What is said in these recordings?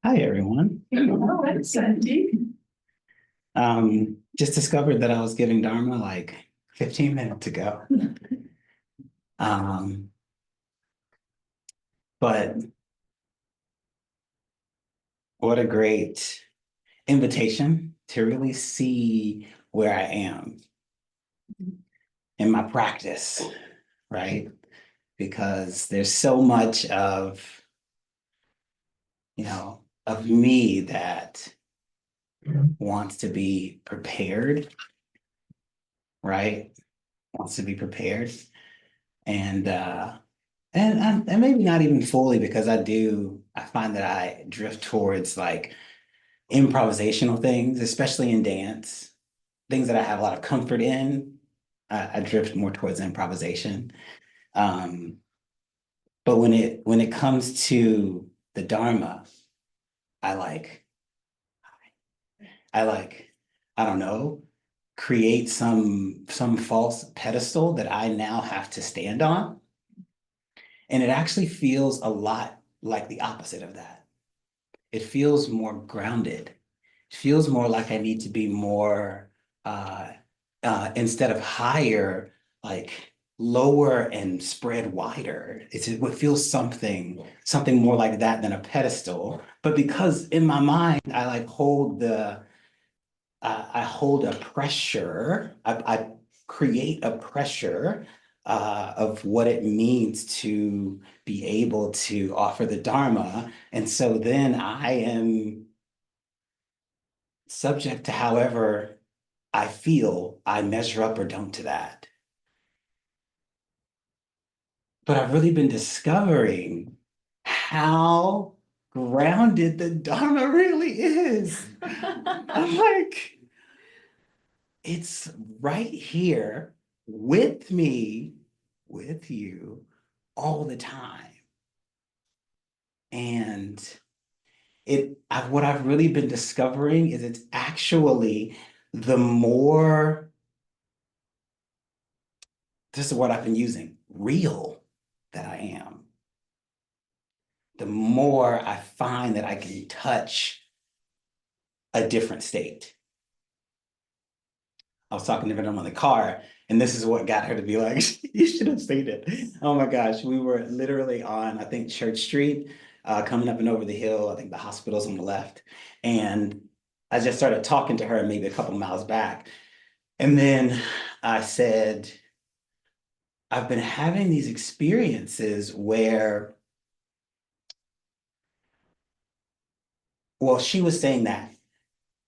Hi, everyone. Hello, that's Sandy. Just discovered that I was giving Dharma like 15 minutes ago. Um, but what a great invitation to really see where I am in my practice, right? Because there's so much of me that wants to be prepared, right? Wants to be prepared. And and maybe not even fully because I find that I drift towards like improvisational things, especially in dance, things that I have a lot of comfort in. I drift more towards improvisation. Um, but when it comes to the Dharma, I like I like I don't know, create some false pedestal that I now have to stand on. And it actually feels a lot like the opposite of that. It feels more grounded. It feels more like I need to be more uh, instead of higher, like lower and spread wider. It would feel something more like that than a pedestal. But because in my mind I like hold the I hold a pressure. I create a pressure of what it means to be able to offer the Dharma. And so then I am subject to however I feel I measure up or don't to that. But I've really been discovering how grounded the Dharma really is. I'm like, it's right here with me, with you all the time. And what I've really been discovering is it's actually the more, this is what I've been using, real that I am, the more I find that I can touch a different state. I was talking to them on the car, and this is what got her to be like, you should have seen it. Oh my gosh, we were literally on, I think, Church Street, coming up and over the hill. I think the hospital's on the left. And I just started talking to her maybe a couple miles back. And then I said, I've been having these experiences where, well, she was saying that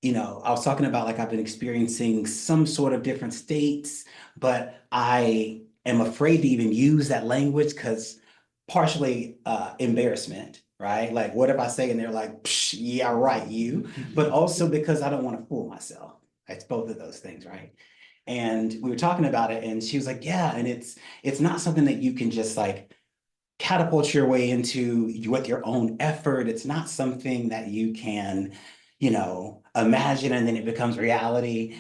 I was talking about like I've been experiencing some sort of different states, but I am afraid to even use that language because partially embarrassment, right? Like, what if I say and they're like, "Psh, yeah, right, you," but also because I don't want to fool myself. It's both of those things, right? And we were talking about it, and she was like, "Yeah," and it's not something that you can just like catapult your way into with your own effort. It's not something that you can, imagine and then it becomes reality,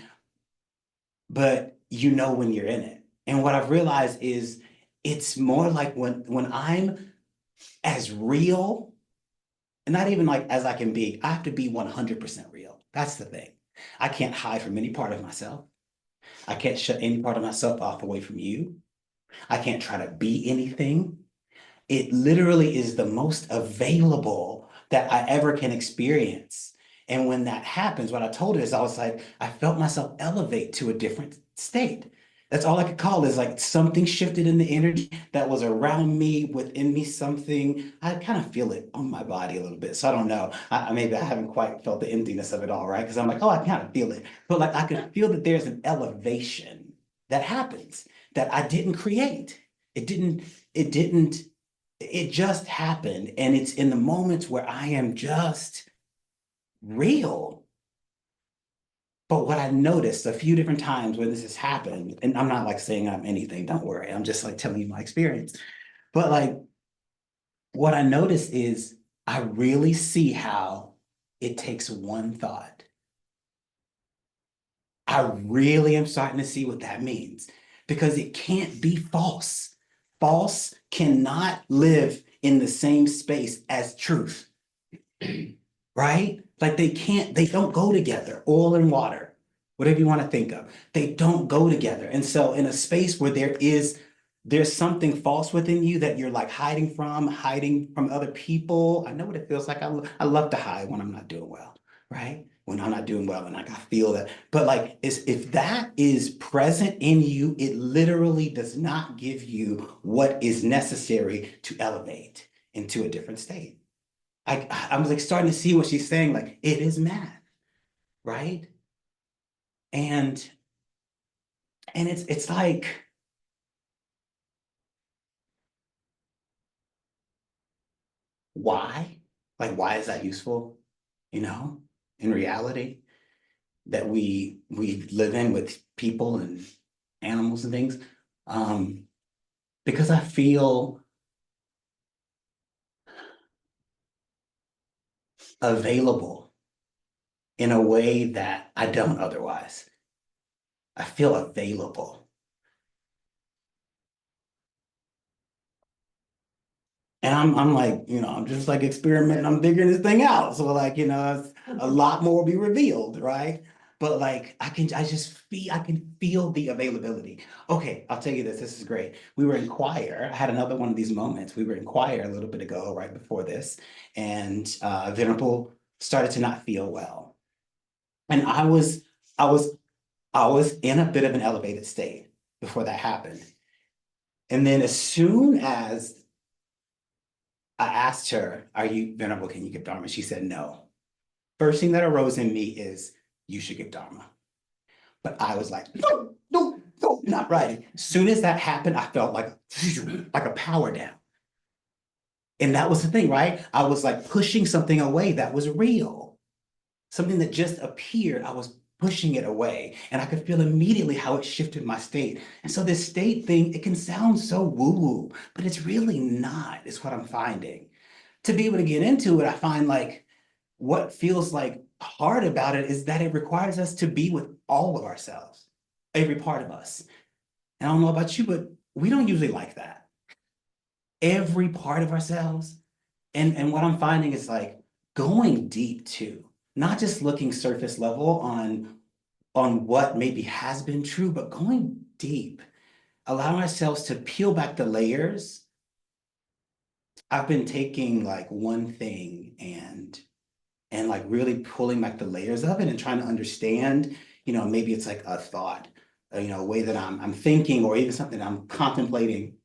but when you're in it. And what I've realized is it's more like when I'm as real, and not even like as I can be, I have to be 100% real. That's the thing. I can't hide from any part of myself. I can't shut any part of myself off away from you. I can't try to be anything. It literally is the most available that I ever can experience. And when that happens, what I told her is I was like, I felt myself elevate to a different state. That's all I could call it, is like something shifted in the energy that was around me, within me, something. I kind of feel it on my body a little bit. So I don't know. Maybe I haven't quite felt the emptiness of it all, right? Because I'm like, oh, I kind of feel it. But like I could feel that there's an elevation that happens that I didn't create. It didn't, it just happened. And it's in the moments where I am just real. But what I noticed a few different times when this has happened, and I'm not like saying I'm anything, don't worry. I'm just like telling you my experience. But like what I noticed is I really see how it takes one thought. I really am starting to see what that means because it can't be false. False cannot live in the same space as truth. right? Like they don't go together, oil and water, whatever you want to think of. They don't go together. And so in a space where there's something false within you that you're like hiding from other people. I know what it feels like. I love to hide when I'm not doing well, right? When I'm not doing well and like I feel that. But like if that is present in you, it literally does not give you what is necessary to elevate into a different state. I was like starting to see what she's saying, like it is math, right? And it's like, why? Like, why is that useful? You know, in reality, that we live in with people and animals and things. Um, because I feel available in a way that I don't otherwise. I feel available. And I'm like, I'm just like experimenting, I'm figuring this thing out. So like, it's a lot more will be revealed, right? But like I can feel the availability. Okay, I'll tell you this is great. We were in choir. I had another one of these moments. We were in choir a little bit ago, right before this, and Venerable started to not feel well. And I was, I was in a bit of an elevated state before that happened. And then as soon as I asked her, "Are you venerable? Can you give Dharma?" She said no. First thing that arose in me is, "You should give Dharma." But I was like, "No, no, no, not right." As soon as that happened, I felt like a power down. And that was the thing, right? I was like pushing something away that was real, something that just appeared. I was pushing it away, and I could feel immediately how it shifted my state. And so this state thing, it can sound so woo-woo, but it's really not, is what I'm finding. To be able to get into it, I find like what feels like hard about it is that it requires us to be with all of ourselves, every part of us. And I don't know about you, but we don't usually like that. Every part of ourselves. And what I'm finding is like going deep too, not just looking surface level on what maybe has been true, but going deep, allowing ourselves to peel back the layers. I've been taking like one thing and like really pulling back the layers of it and trying to understand, maybe it's like a thought, a way that I'm thinking or even something I'm contemplating.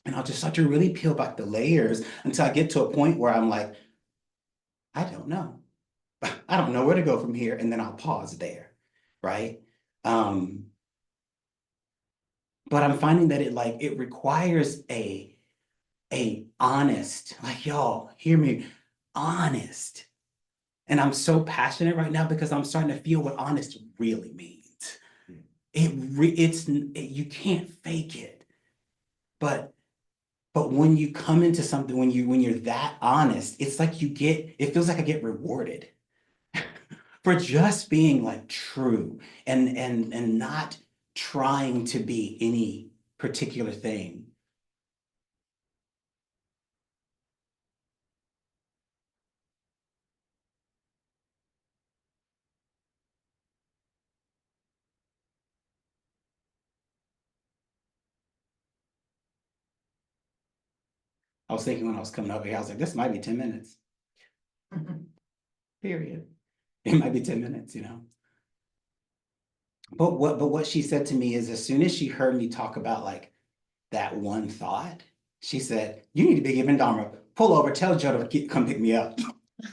And I'll just start to really peel back the layers until I get to a point where I'm like, I don't know. I don't know where to go from here. And then I'll pause there. Right. Um, but I'm finding that it requires a honest, like y'all, hear me, honest. And I'm so passionate right now because I'm starting to feel what honest really means. You can't fake it. But when you come into something, when you're that honest, it's like it feels like I get rewarded for just being like true and not trying to be any particular thing. I was thinking when I was coming over here, I was like, this might be 10 minutes. Period. It might be 10 minutes. But what she said to me is as soon as she heard me talk about like that one thought, she said, "You need to be giving Dharma. Pull over, tell Joe to come pick me up."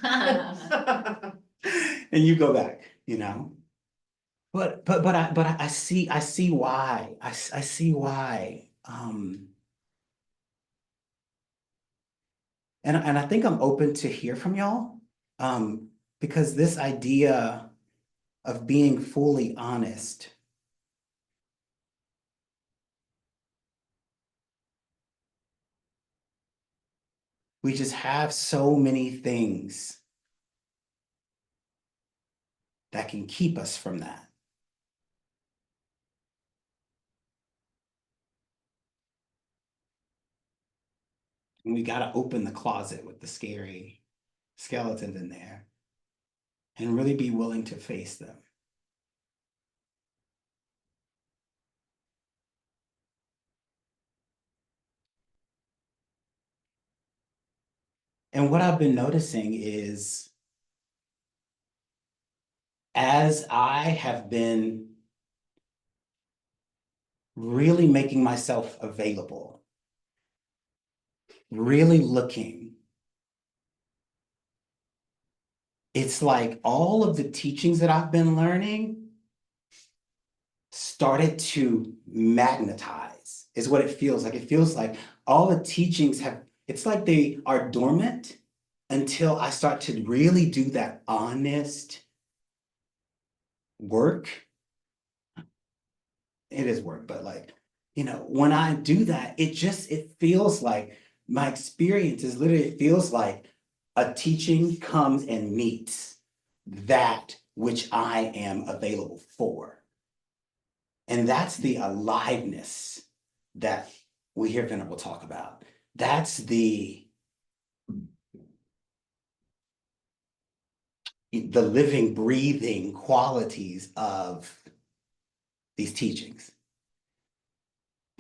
And you go back. But I see why. I see why. And I think I'm open to hear from y'all. Because this idea of being fully honest, we just have so many things that can keep us from that. And we got to open the closet with the scary skeletons in there. and really be willing to face them. And what I've been noticing is as I have been really making myself available, really looking, it's like all of the teachings that I've been learning started to magnetize, is what it feels like. It feels like all the teachings have, it's like they are dormant until I start to really do that honest work. It is work, but like, when I do that, it feels like my experience is literally, it feels like a teaching comes and meets that which I am available for. And that's the aliveness that we hear Venerable talk about. That's the living, breathing qualities of these teachings.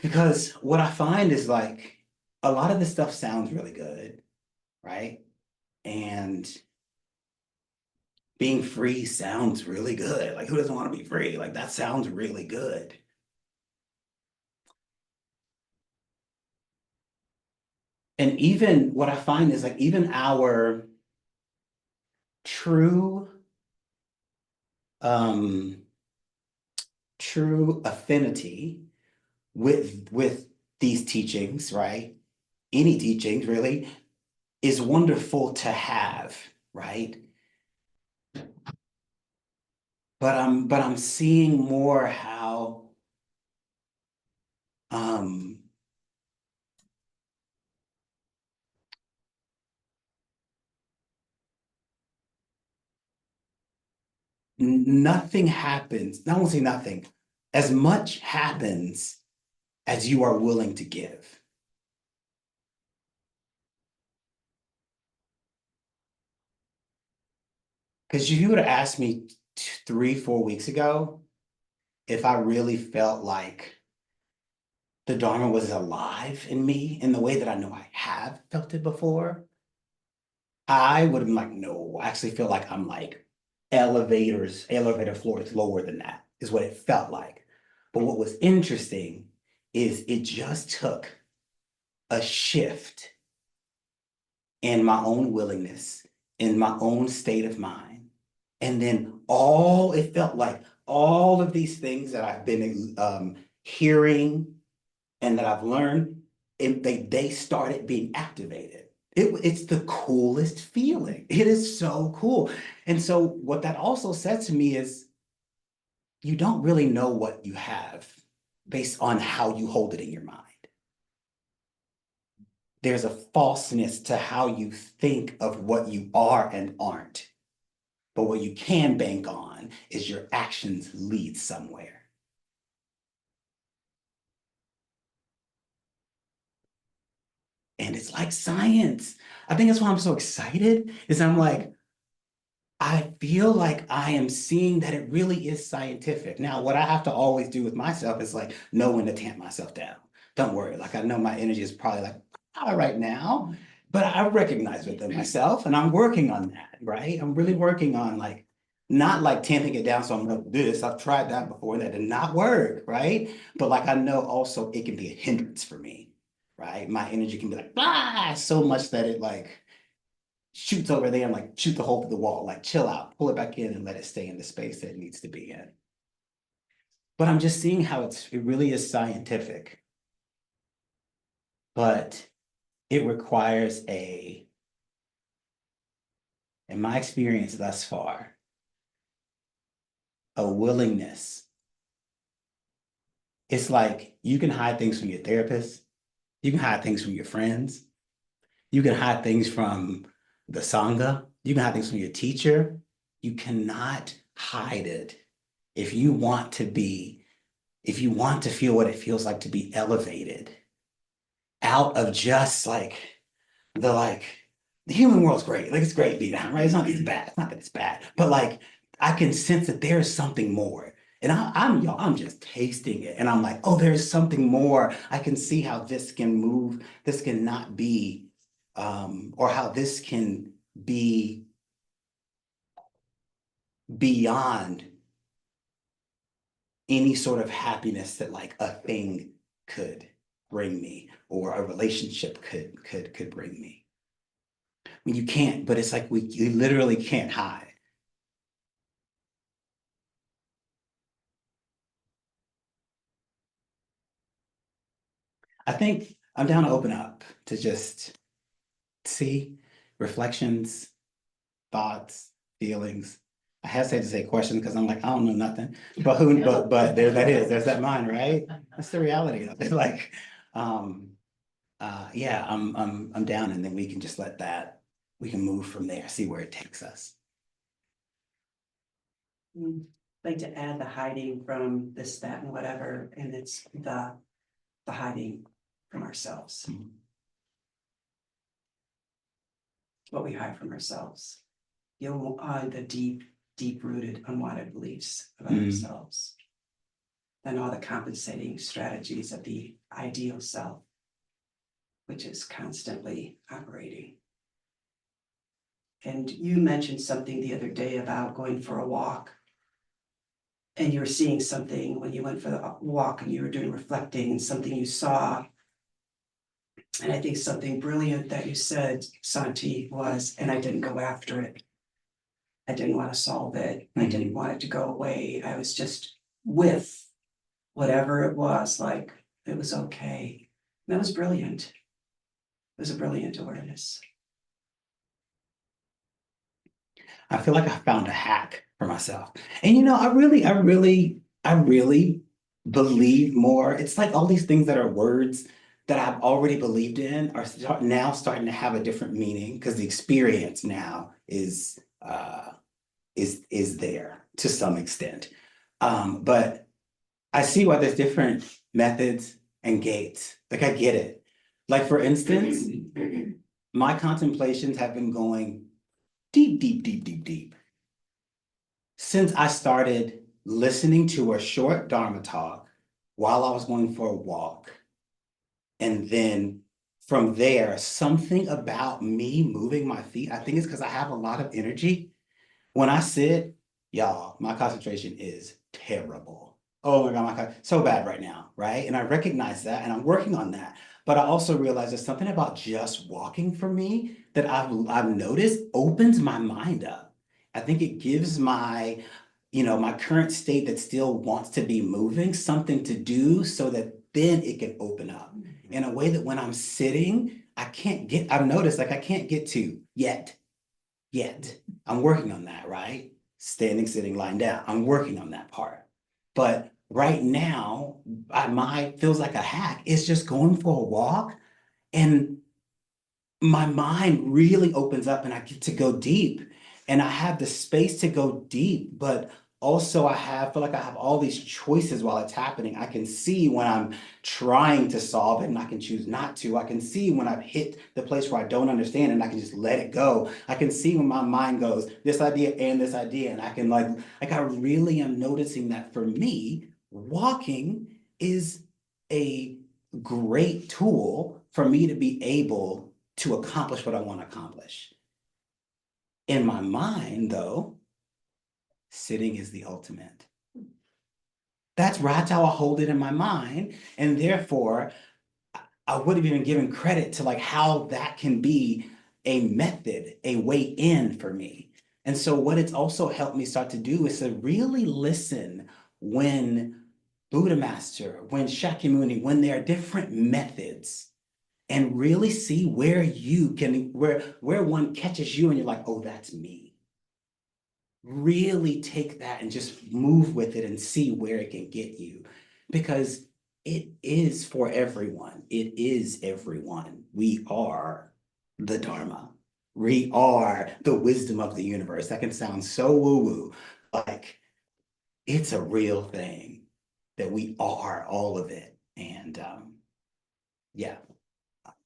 Because what I find is like a lot of this stuff sounds really good, right? And being free sounds really good. Like, who doesn't want to be free? Like, that sounds really good. And even what I find is like, even our true, um, true affinity with these teachings, right? Any teachings really is wonderful to have, right? But I'm seeing more how um nothing happens. I won't say nothing. As much happens as you are willing to give. Because if you would have asked me 3, 4 weeks ago if I really felt like the Dharma was alive in me in the way that I know I have felt it before, I would have been like, no, I actually feel like I'm like elevator floors lower than that is what it felt like. But what was interesting is it just took a shift in my own willingness, in my own state of mind. And then it felt like all of these things that I've been hearing and that I've learned, they started being activated. It's the coolest feeling. It is so cool. And so what that also said to me is you don't really know what you have based on how you hold it in your mind. There's a falseness to how you think of what you are and aren't. But what you can bank on is your actions lead somewhere. And it's like science. I think that's why I'm so excited, is I'm like, I feel like I am seeing that it really is scientific. Now, what I have to always do with myself is like know when to tamp myself down. Don't worry. Like I know my energy is probably like high right now, but I recognize within myself and I'm working on that, right? I'm really working on like not like tamping it down. So I'm like this. I've tried that before and that did not work, right? But like I know also it can be a hindrance for me, right? My energy can be like, ah, so much that it like shoots over there and like shoot the hole through the wall, like chill out, pull it back in and let it stay in the space that it needs to be in. But I'm just seeing how it really is scientific, but it requires in my experience thus far, a willingness. It's like you can hide things from your therapist, you can hide things from your friends, you can hide things from the Sangha, you can hide things from your teacher. You cannot hide it if you want to be if you want to feel what it feels like to be elevated out of just like the like the human world's great. Like it's great being down, right? It's not that it's bad. It's not that it's bad, but like I can sense that there's something more. And y'all, I'm just tasting it. And I'm like, oh, there's something more. I can see how this can move. This can not be, or how this can be beyond any sort of happiness that like a thing could bring me or a relationship could bring me. When you can't, but it's like you literally can't hide. I think I'm down to open up to just see reflections, thoughts, feelings. I hesitate to say questions because I'm like, I don't know nothing. But but there that is, there's that mind, right? That's the reality of it. Like, um, yeah, I'm down, and then we can just let that, we can move from there, see where it takes us. Like to add the hiding from this, that, and whatever, and it's the hiding from ourselves. Mhm. What we hide from ourselves. The deep rooted unwanted beliefs about ourselves. And all the compensating strategies of the ideal self, which is constantly operating. And you mentioned something the other day about going for a walk. And you were seeing something when you went for the walk and you were doing reflecting and something you saw. And I think something brilliant that you said, Santi, was, and I didn't go after it. I didn't want to solve it. I didn't want it to go away. I was just with whatever it was, like it was okay. And that was brilliant. It was a brilliant awareness. I feel like I found a hack for myself. And I really believe more. It's like all these things that are words that I've already believed in are now starting to have a different meaning because the experience now is there to some extent. But I see why there's different methods and gates. Like I get it. Like for instance, my contemplations have been going deep, deep, deep, deep, deep since I started listening to a short Dharma talk while I was going for a walk. And then from there, something about me moving my feet, I think it's because I have a lot of energy. When I sit, y'all, my concentration is terrible. Oh my God, so bad right now, right? And I recognize that and I'm working on that. But I also realize there's something about just walking for me that I've noticed opens my mind up. I think it gives my, my current state that still wants to be moving something to do so that then it can open up in a way that when I'm sitting, I've noticed like I can't get to yet. I'm working on that, right? Standing, sitting, lying down. I'm working on that part. But right now, my feels like a hack. It's just going for a walk and my mind really opens up and I get to go deep and I have the space to go deep, but also feel like I have all these choices while it's happening. I can see when I'm trying to solve it and I can choose not to. I can see when I've hit the place where I don't understand and I can just let it go. I can see when my mind goes this idea and this idea and I can like I really am noticing that for me, walking is a great tool for me to be able to accomplish what I want to accomplish. In my mind, though, sitting is the ultimate. That's how I hold it in my mind. And therefore, I would have even given credit to like how that can be a method, a way in for me. And so what it's also helped me start to do is to really listen when Buddha Master, when Shakyamuni, when there are different methods and really see where one catches you and you're like, oh, that's me. Really take that and just move with it and see where it can get you because it is for everyone. It is everyone. We are the Dharma. We are the wisdom of the universe. That can sound so woo-woo. Like it's a real thing that we are all of it. And yeah.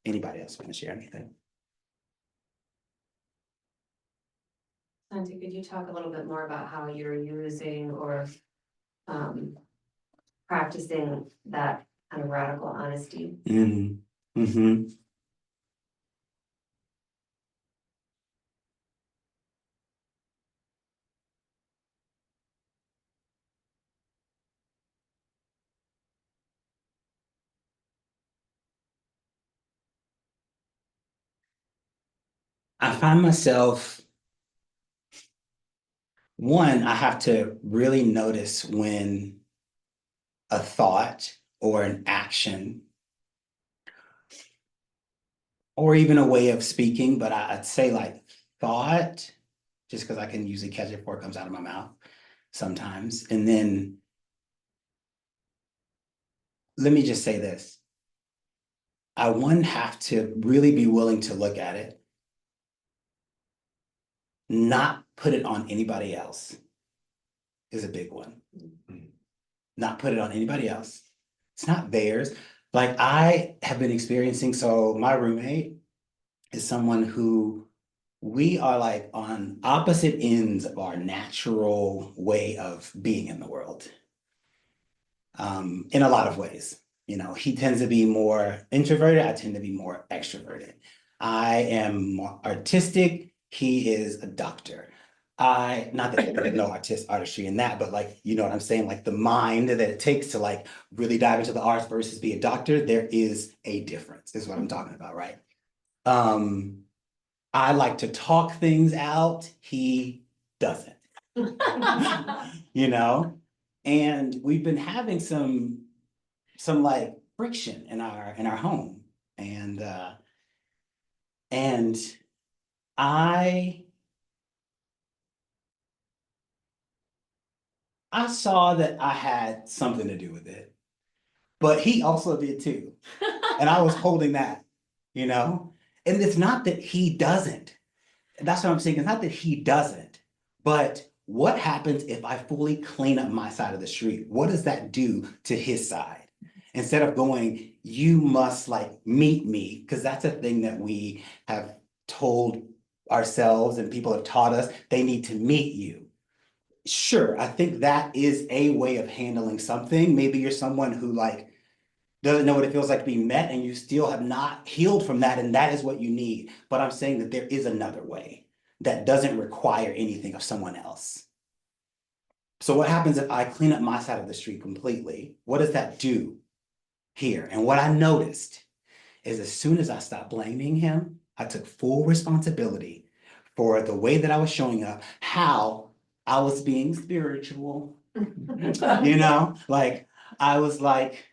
Anybody else want to share anything? Santi, could you talk a little bit more about how you're using or practicing that kind of radical honesty? Mm-hmm. I find myself, one, I have to really notice when a thought or an action or even a way of speaking, but I'd say like thought, just because I can usually catch it before it comes out of my mouth sometimes. And then let me just say this. I one have to really be willing to look at it, not put it on anybody else is a big one. Not put it on anybody else. It's not theirs. Like I have been experiencing, so my roommate is someone who we are like on opposite ends of our natural way of being in the world. In a lot of ways. You know, he tends to be more introverted, I tend to be more extroverted. I am more artistic, he is a doctor. Not that there's no artistry in that, but like, you know what I'm saying? Like the mind that it takes to like really dive into the arts versus be a doctor, there is a difference, is what I'm talking about, right? I like to talk things out, he doesn't. You know? And we've been having some like friction in our home. And I saw that I had something to do with it, but he also did too. And I was holding that, you know? And it's not that he doesn't. That's what I'm saying. It's not that he doesn't, but what happens if I fully clean up my side of the street? What does that do to his side? Instead of going, you must like meet me, because that's a thing that we have told ourselves and people have taught us, they need to meet you. Sure, I think that is a way of handling something. Maybe you're someone who like doesn't know what it feels like to be met and you still have not healed from that and that is what you need. But I'm saying that there is another way that doesn't require anything of someone else. So what happens if I clean up my side of the street completely? What does that do here? And what I noticed is as soon as I stopped blaming him, I took full responsibility for the way that I was showing up, how I was being spiritual, you know, like I was like,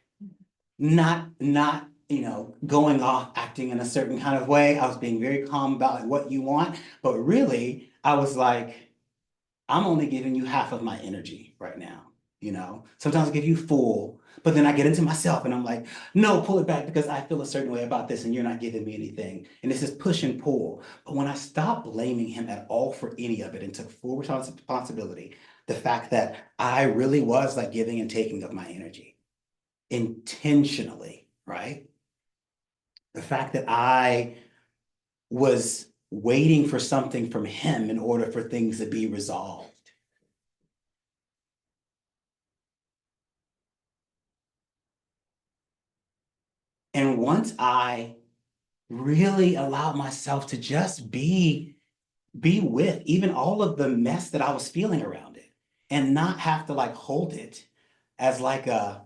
not, you know, going off acting in a certain kind of way. I was being very calm about like what you want, but really I was like, I'm only giving you half of my energy right now. You know, sometimes I give you full, but then I get into myself and I'm like, no, pull it back because I feel a certain way about this and you're not giving me anything. And this is push and pull. But when I stopped blaming him at all for any of it and took full responsibility, the fact that I really was like giving and taking of my energy intentionally, right? The fact that I was waiting for something from him in order for things to be resolved. And once I really allowed myself to just be with even all of the mess that I was feeling around it and not have to like hold it as like a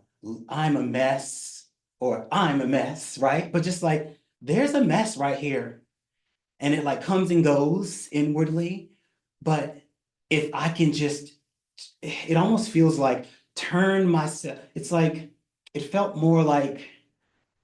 I'm a mess or I'm a mess, right? But just like there's a mess right here and it like comes and goes inwardly. But if I can just, it almost feels like turn myself, it's like, it felt more like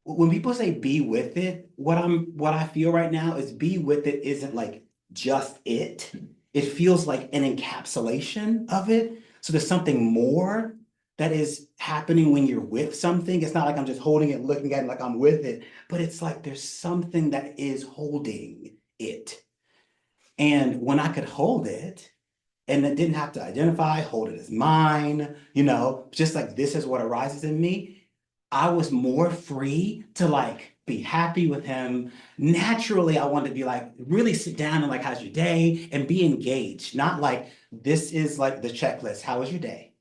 when people say be with it, what I feel right now is be with it isn't like just it. It feels like an encapsulation of it. So there's something more that is happening when you're with something. It's not like I'm just holding it, looking at it like I'm with it, but it's like there's something that is holding it. And when I could hold it, and it didn't have to identify, hold it as mine, just like this is what arises in me, I was more free to like be happy with him. Naturally, I wanted to be like, really sit down and like, how's your day? And be engaged, not like, this is like the checklist. How was your day?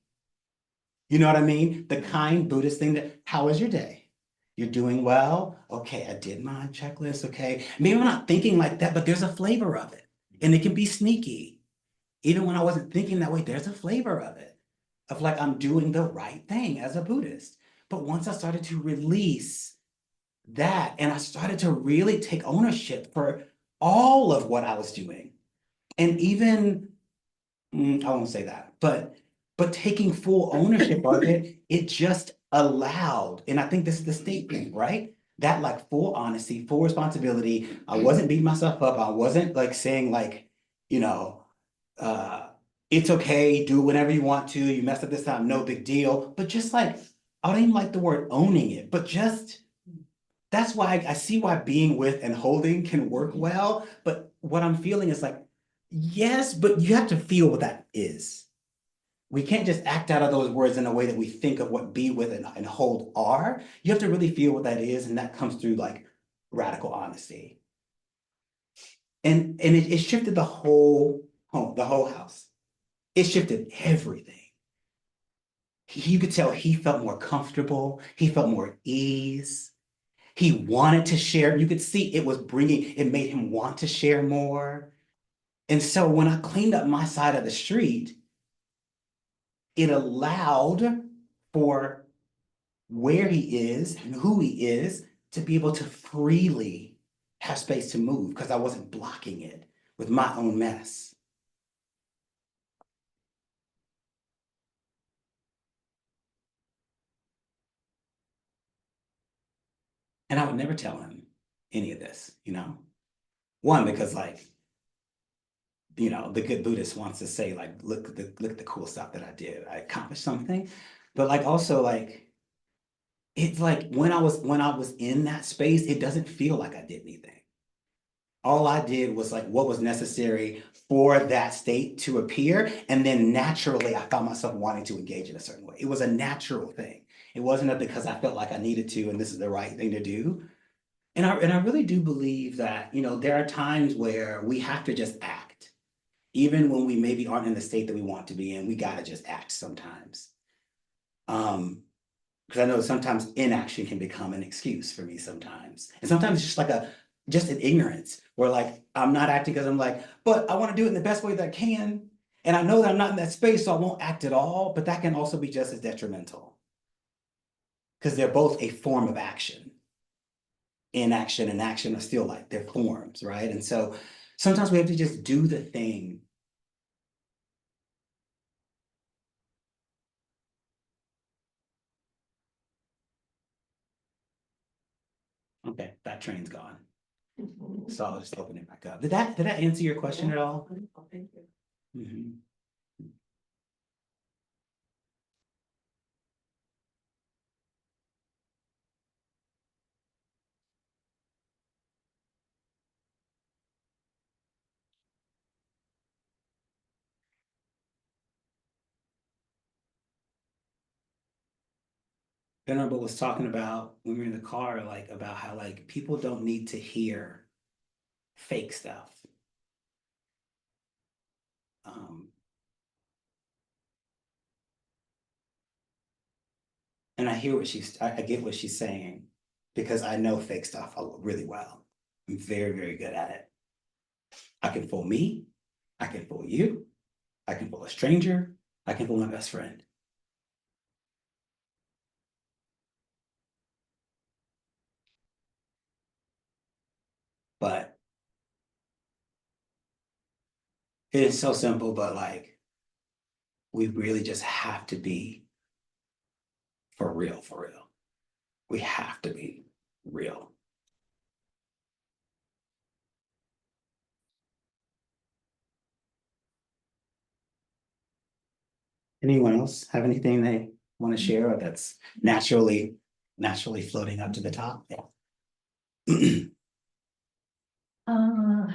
You know what I mean? The kind Buddhist thing that, how was your day? You're doing well? Okay, I did my checklist. Okay. Maybe I'm not thinking like that, but there's a flavor of it. And it can be sneaky. Even when I wasn't thinking that way, there's a flavor of it. Of like, I'm doing the right thing as a Buddhist. But once I started to release that and I started to really take ownership for all of what I was doing, and even I won't say that, but taking full ownership of it, it just allowed, and I think this is the statement, right? That like full honesty, full responsibility. I wasn't beating myself up. I wasn't like saying like, you know, uh, it's okay, do whatever you want to. You messed up this time, no big deal. But just like, I don't even like the word owning it, but just that's why I see why being with and holding can work well. But what I'm feeling is like, yes, but you have to feel what that is. We can't just act out of those words in a way that we think of what be with and hold are. You have to really feel what that is, and that comes through like radical honesty. And it shifted the whole home, the whole house. It shifted everything. You could tell he felt more comfortable. He felt more at ease. He wanted to share. You could see it was bringing, it made him want to share more. And so when I cleaned up my side of the street, it allowed for where he is and who he is to be able to freely have space to move because I wasn't blocking it with my own mess. And I would never tell him any of this, you know? One, because like, you know, the good Buddhist wants to say, like, look at the cool stuff that I did. I accomplished something. But like also like it's like when I was in that space, it doesn't feel like I did anything. All I did was like what was necessary for that state to appear. And then naturally I found myself wanting to engage in a certain way. It was a natural thing. It wasn't because I felt like I needed to and this is the right thing to do. And I really do believe that, you know, there are times where we have to just act. Even when we maybe aren't in the state that we want to be in, we gotta just act sometimes. Because I know sometimes inaction can become an excuse for me sometimes. And sometimes it's just like just an ignorance where like, I'm not acting because I'm like, but I want to do it in the best way that I can. And I know that I'm not in that space, so I won't act at all, but that can also be just as detrimental. Because they're both a form of action. Inaction and action are still like, they're forms, right? And so sometimes we have to just do the thing. Okay, that train's gone. So I'll just open it back up. Did that answer your question at all? Thank you. Mhm. Venerable was talking about when we were in the car, like about how like people don't need to hear fake stuff. Um, and I hear I get what she's saying because I know fake stuff really well. I'm very, very good at it. I can fool me. I can fool you. I can fool a stranger. I can fool my best friend. But it is so simple, but like we really just have to be for real, for real. We have to be real. Anyone else have anything they want to share or that's naturally floating up to the top? Yeah. Uh,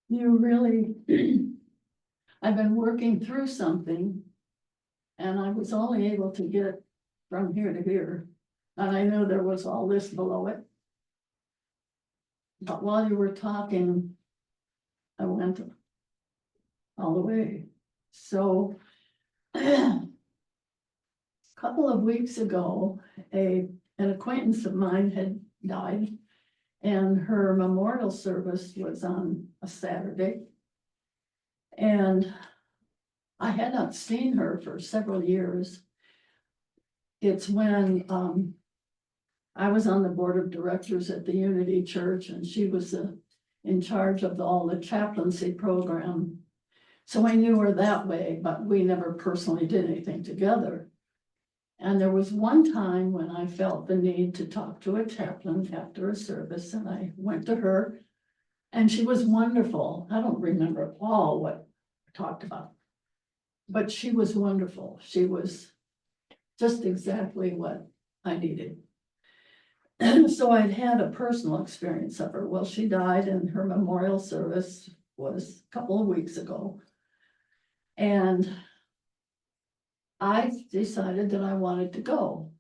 you really, I've been working through something. And I was only able to get from here to here. And I knew there was all this below it. but while you were talking, I went all the way. So a couple of weeks ago, an acquaintance of mine had died, and her memorial service was on a Saturday. And I had not seen her for several years. It's when I was on the board of directors at the Unity Church, and she was in charge of all the chaplaincy program. So I knew her that way, but we never personally did anything together. And there was one time when I felt the need to talk to a chaplain after a service, and I went to her, and she was wonderful. I don't remember all what I talked about, but she was wonderful. She was just exactly what I needed. And so I'd had a personal experience of her. Well, she died, and her memorial service was a couple of weeks ago. And I decided that I wanted to go.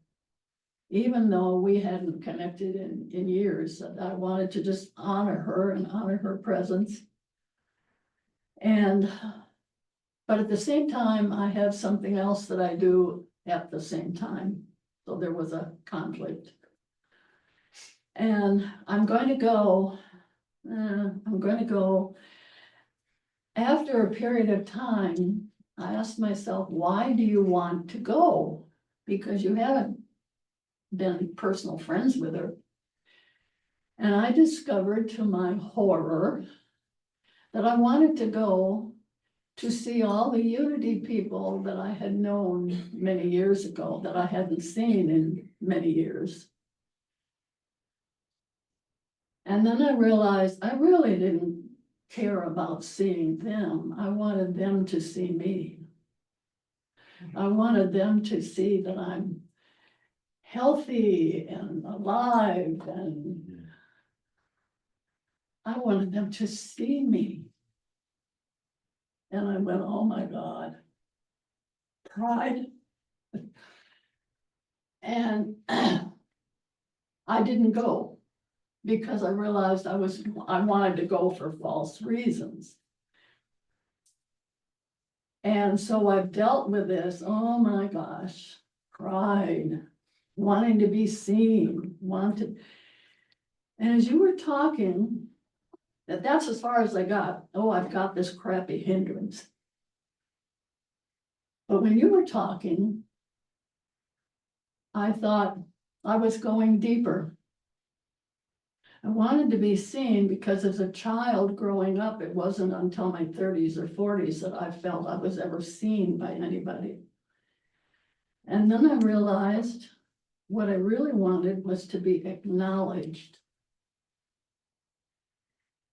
Even though we hadn't connected in years, I wanted to just honor her and honor her presence. And, but at the same time, I have something else that I do at the same time. So there was a conflict. And I'm going to go after a period of time. I asked myself, why do you want to go? Because you haven't been personal friends with her. And I discovered to my horror that I wanted to go to see all the Unity people that I had known many years ago, that I hadn't seen in many years. And then I realized I really didn't care about seeing them. I wanted them to see me. I wanted them to see that I'm healthy and alive, and I wanted them to see me. And I went, oh my God, pride. And I didn't go because I realized I wanted to go for false reasons. And so I've dealt with this, oh my gosh, pride, wanting to be seen, and as you were talking, that's as far as I got. Oh, I've got this crappy hindrance. But when you were talking, I thought I was going deeper. I wanted to be seen because as a child growing up, it wasn't until my 30s or 40s that I felt I was ever seen by anybody. And then I realized what I really wanted was to be acknowledged.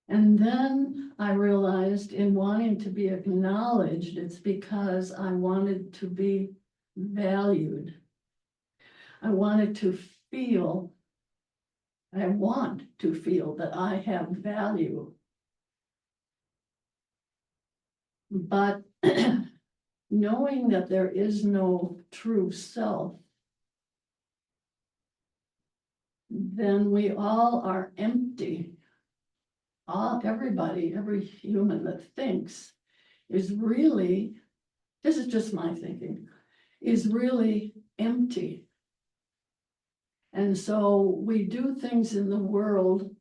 And then I realized in wanting to be acknowledged, it's because I wanted to be valued. I want to feel that I have value. But knowing that there is no true self, then we all are empty. Everybody, every human that thinks is really, this is just my thinking, is really empty. And so we do things in the world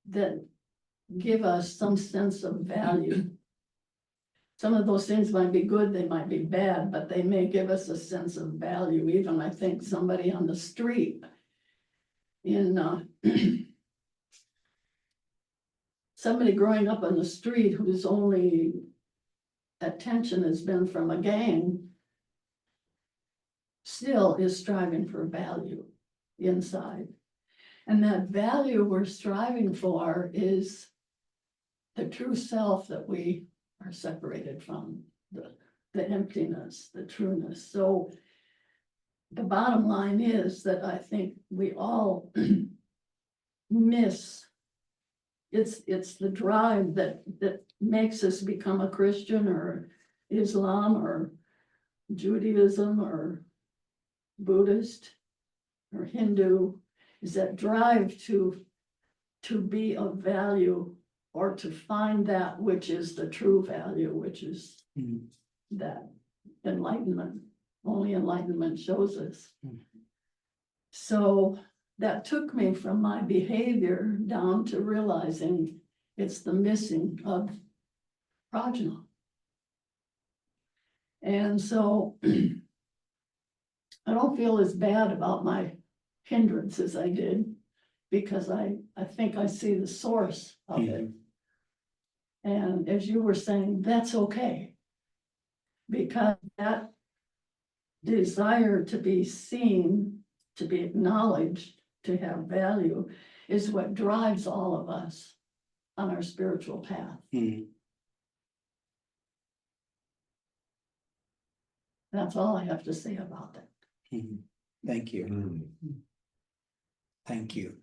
that give us some sense of value. Some of those things might be good, they might be bad, but they may give us a sense of value. Even I think somebody on the street in somebody growing up on the street whose only attention has been from a gang still is striving for value inside. And that value we're striving for is the true self that we are separated from, the emptiness, the trueness. So the bottom line is that I think we all miss. It's the drive that makes us become a Christian or Islam or Judaism or Buddhist or Hindu, is that drive to to be of value or to find that which is the true value, which is Mhm. that enlightenment. Only enlightenment shows us. Mhm. So that took me from my behavior down to realizing it's the missing of prajna. And so I don't feel as bad about my hindrance as I did, because I think I see the source of it. And as you were saying, that's okay. Because that desire to be seen, to be acknowledged, to have value is what drives all of us on our spiritual path. Mhm. That's all I have to say about that. Mhm. Thank you. Thank you.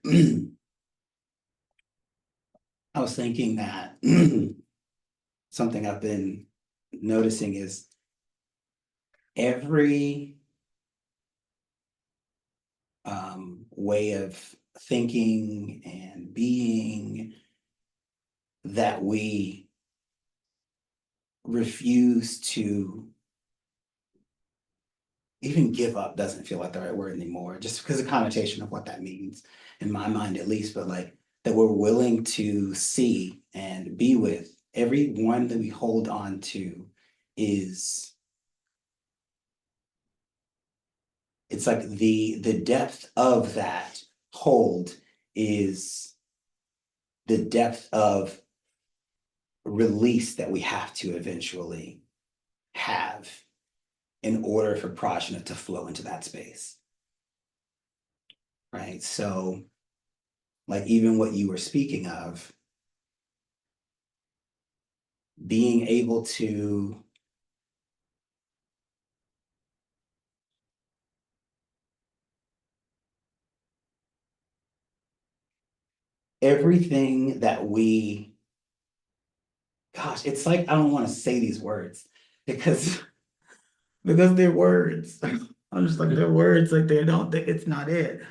I was thinking that something I've been noticing is every way of thinking and being that we refuse to even give up doesn't feel like the right word anymore, just because of the connotation of what that means, in my mind at least, but like that we're willing to see and be with every one that we hold on to is, it's like the depth of that hold is the depth of release that we have to eventually have in order for prajna to flow into that space. Right? So, like, even what you were speaking of, being able to everything that we, gosh, it's like I don't want to say these words because they're words. I'm just like they're words, like it's not it.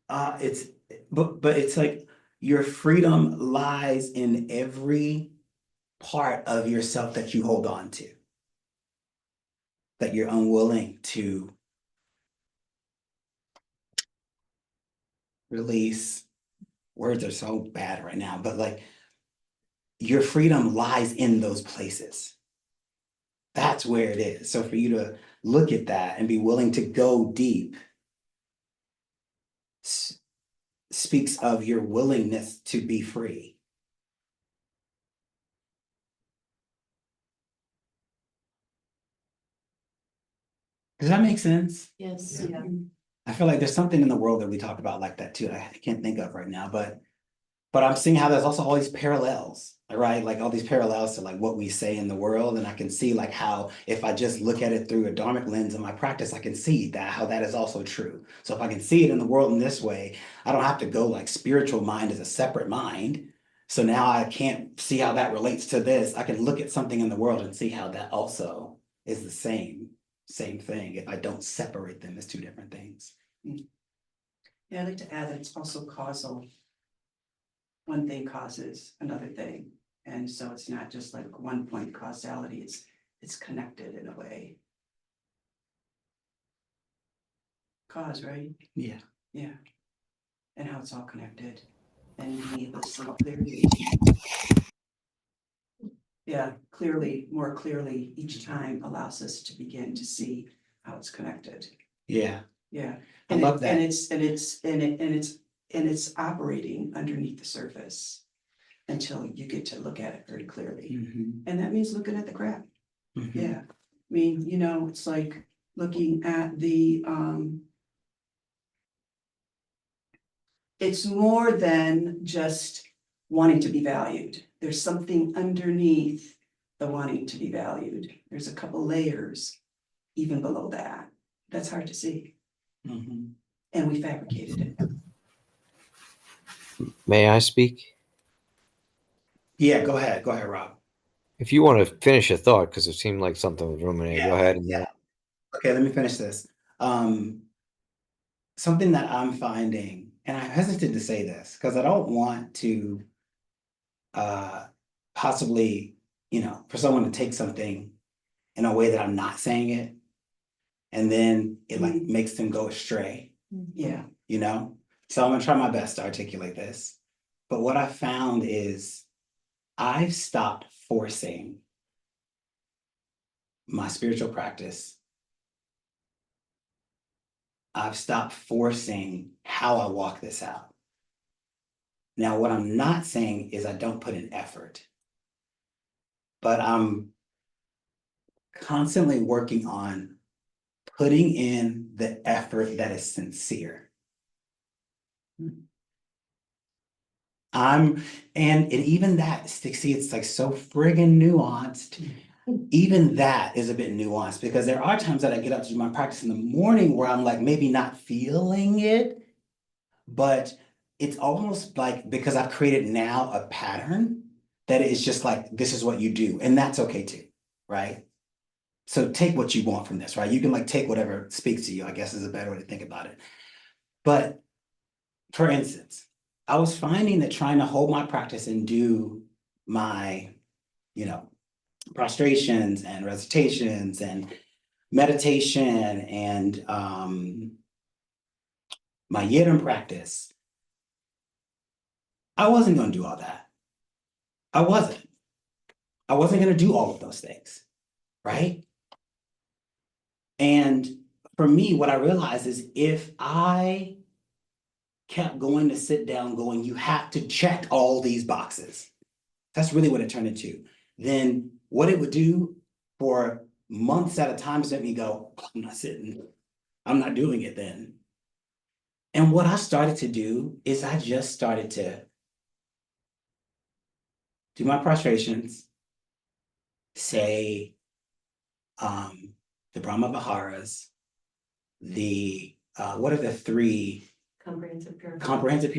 It's but it's like your freedom lies in every part of yourself that you hold on to, that you're unwilling to release. Words are so bad right now, but like your freedom lies in those places. That's where it is. So for you to look at that and be willing to go deep speaks of your willingness to be free. Does that make sense? Yes. Yeah. I feel like there's something in the world that we talk about like that too. I can't think of right now, but I'm seeing how there's also all these parallels, right? Like all these parallels to like what we say in the world. And I can see like how if I just look at it through a dharmic lens in my practice, I can see that how that is also true. So if I can see it in the world in this way, I don't have to go like spiritual mind as a separate mind. So now I can't see how that relates to this. I can look at something in the world and see how that also is the same thing if I don't separate them as two different things. Yeah, I'd like to add that it's also causal. One thing causes another thing, and so it's not just like one point causality, it's connected in a way. Cause, right? Yeah. Yeah. And how it's all connected, and being able to see clearly. Yeah, clearly, more clearly each time allows us to begin to see how it's connected. Yeah. Yeah. I love that. And it's operating underneath the surface until you get to look at it very clearly. Mhm. And that means looking at the crap. Mhm. Yeah. I mean, it's like looking at the, it's more than just wanting to be valued. There's something underneath the wanting to be valued. There's a couple layers even below that. That's hard to see. Mhm. And we fabricated it. May I speak? Yeah, go ahead, Rob. If you want to finish a thought, because it seemed like something was ruminating, go Yeah, ahead. And Okay, let me finish this. Something that I'm finding and I'm hesitant to say this because I don't want to possibly, for someone to take something in a way that I'm not saying it. And then it like makes them go astray, Yeah, So I'm gonna try my best to articulate this. But what I found is I've stopped forcing my spiritual practice. I've stopped forcing how I walk this out. Now, what I'm not saying is I don't put in effort, but I'm constantly working on putting in the effort that is sincere. And even that, see, it's like so friggin' nuanced. Even that is a bit nuanced because there are times that I get up to do my practice in the morning where I'm like maybe not feeling it, but it's almost like because I've created now a pattern that it's just like, this is what you do. And that's okay too, right? So take what you want from this, right? You can like take whatever speaks to you, I guess is a better way to think about it. But for instance, I was finding that trying to hold my practice and do my, prostrations and recitations and meditation and my yidam practice, I wasn't going to do all that. I wasn't. I wasn't going to do all of those things, right? And for me, what I realized is if I kept going to sit down going, you have to check all these boxes. That's really what it turned into. Then what it would do for months at a time is let me go, I'm not sitting. I'm not doing it then. And what I started to do is I just started to do my prostrations, say the Brahma Viharas, what are the three comprehensive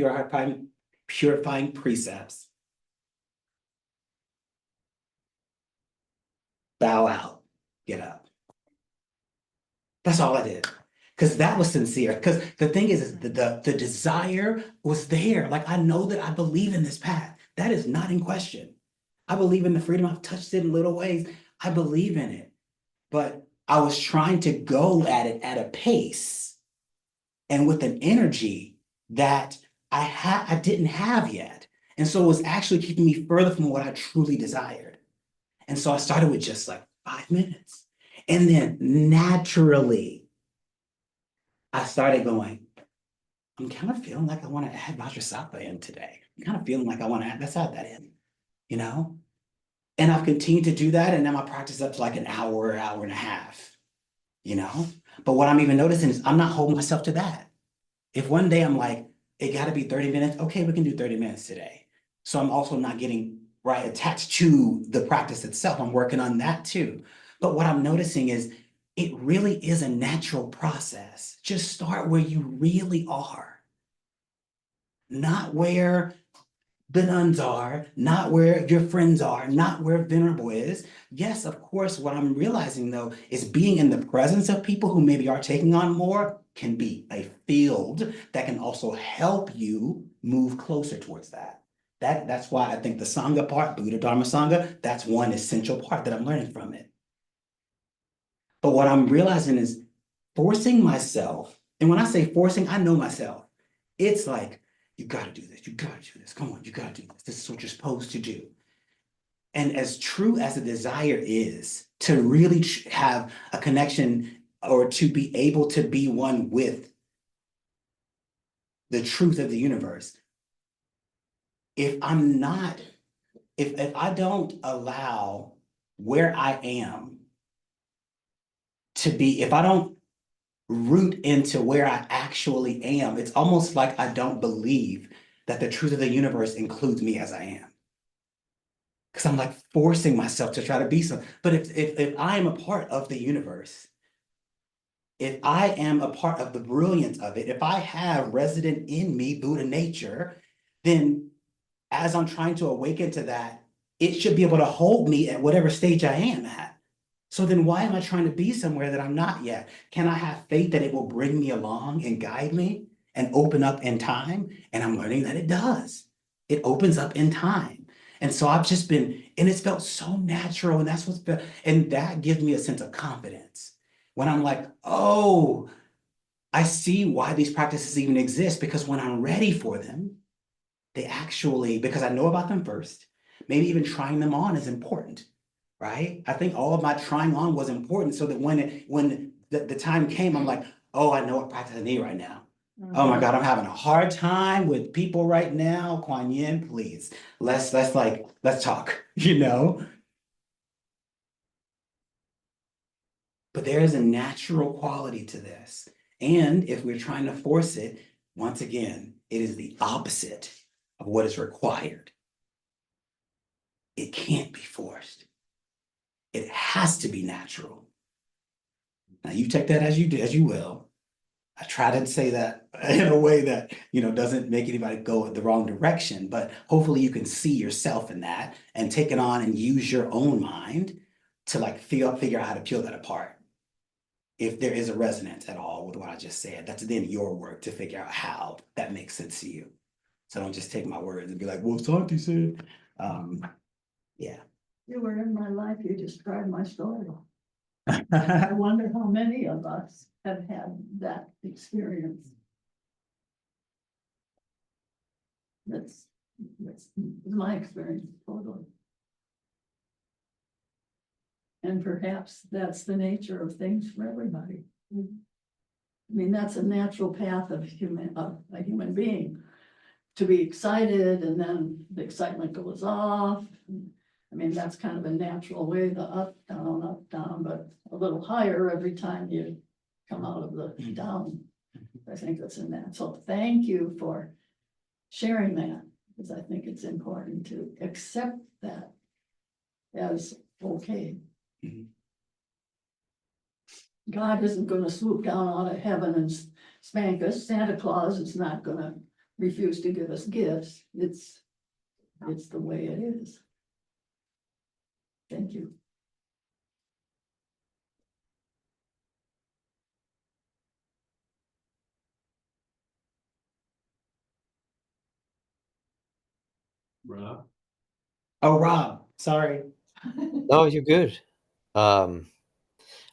purifying precepts? Bow out, get up. That's all I did. Because that was sincere. Because the thing is the desire was there. Like I know that I believe in this path. That is not in question. I believe in the freedom. I've touched it in little ways. I believe in it. But I was trying to go at it at a pace and with an energy that I didn't have yet. And so it was actually keeping me further from what I truly desired. And so I started with just like 5 minutes. And then naturally, I started going, I'm kind of feeling like I want to add Vajrasattva in today. I'm kind of feeling like I want to let's add that in, And I've continued to do that. And now my practice is up to like an hour and a half, But what I'm even noticing is I'm not holding myself to that. If one day I'm like, it got to be 30 minutes, okay, we can do 30 minutes today. So I'm also not getting attached to the practice itself. I'm working on that too. But what I'm noticing is it really is a natural process. Just start where you really are, not where the nuns are, not where your friends are, not where Venerable is. Yes, of course, what I'm realizing though is being in the presence of people who maybe are taking on more can be a field that can also help you move closer towards that. That's why I think the Sangha part, Buddha Dharma Sangha, that's one essential part that I'm learning from it. But what I'm realizing is forcing myself, and when I say forcing, I know myself. It's like, you got to do this. You got to do this. Come on, you got to do this. This is what you're supposed to do. And as true as the desire is to really have a connection or to be able to be one with the truth of the universe, if I don't allow where I am to be, if I don't root into where I actually am, it's almost like I don't believe that the truth of the universe includes me as I am. Because I'm like forcing myself to try to be something. But if I am a part of the universe, if I am a part of the brilliance of it, if I have resident in me Buddha nature, then as I'm trying to awaken to that, it should be able to hold me at whatever stage I am at. So then why am I trying to be somewhere that I'm not yet? Can I have faith that it will bring me along and guide me? and open up in time? And I'm learning that it does. It opens up in time. And so I've just been, and it's felt so natural. And that's what's been, and that gives me a sense of confidence when I'm like, oh, I see why these practices even exist, because when I'm ready for them, they actually, because I know about them first, maybe even trying them on is important, right? I think all of my trying on was important so that when the time came, I'm like, oh, I know what practice I need right now. Oh my God, I'm having a hard time with people right now. Kuan Yin, please, let's talk, you know? But there is a natural quality to this. And if we're trying to force it, once again, it is the opposite of what is required. It can't be forced. It has to be natural. Now you take that as you will. I try to say that in a way that, doesn't make anybody go the wrong direction, but hopefully you can see yourself in that and take it on and use your own mind to like figure out how to peel that apart. If there is a resonance at all with what I just said, that's then your work to figure out how that makes sense to you. So don't just take my words and be like, well, Santi said, yeah. You were in my life, you described my story. I wonder how many of us have had that experience. That's my experience, totally. And perhaps that's the nature of things for everybody. I mean, that's a natural path of a human being, to be excited and then the excitement goes off. I mean, that's kind of a natural way, the up, down, but a little higher every time you come out of the down. I think that's in that. So thank you for sharing that, because I think it's important to accept that as okay. Mhm. God isn't gonna swoop down out of heaven and spank us. Santa Claus is not gonna refuse to give us gifts. It's the way it is. Thank you. Rob. Oh, Rob, sorry. No, you're good. Um,